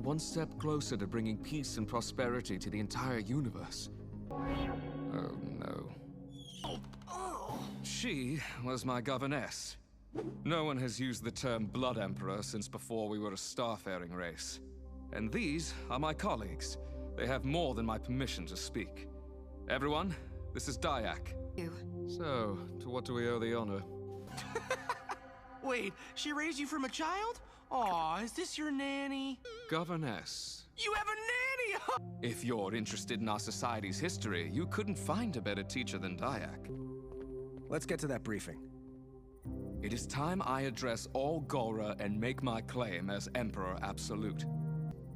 one step closer to bringing peace and prosperity to the entire universe. Oh no. She was my governess. No one has used the term Blood Emperor since before we were a starfaring race. And these are my colleagues. They have more than my permission to speak. Everyone, this is Dyak. So, to what do we owe the honor? Wait, she raised you from a child? Aw, is this your nanny? Governess. You have a nanny! If you're interested in our society's history, you couldn't find a better teacher than Dyak. Let's get to that briefing. It is time I address all Gora and make my claim as Emperor Absolute.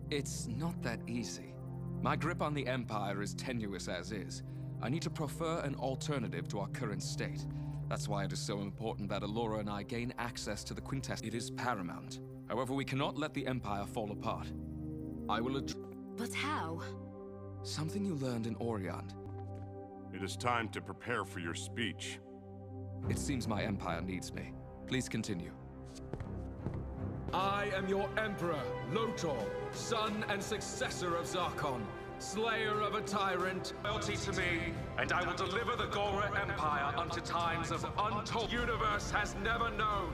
It's not that easy. My grip on the Empire is tenuous as is. I need to prefer an alternative to our current state. That's why it is so important that Allura and I gain access to the Quintessence. It is paramount. However, we cannot let the Empire fall apart. I will But how? Something you learned in Orient. It is time to prepare for your speech. It seems my Empire needs me. Please continue. I am your Emperor, Lotor, son and successor of Zarkon, slayer of a tyrant. Loyalty to me, and I will deliver the Gora Empire unto times of untold universe has never known.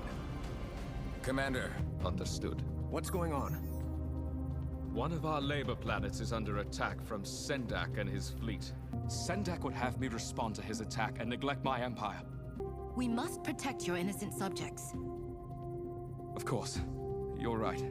Commander. Understood. What's going on? One of our labor planets is under attack from Sendak and his fleet. Sendak would have me respond to his attack and neglect my empire. We must protect your innocent subjects. Of course. You're right.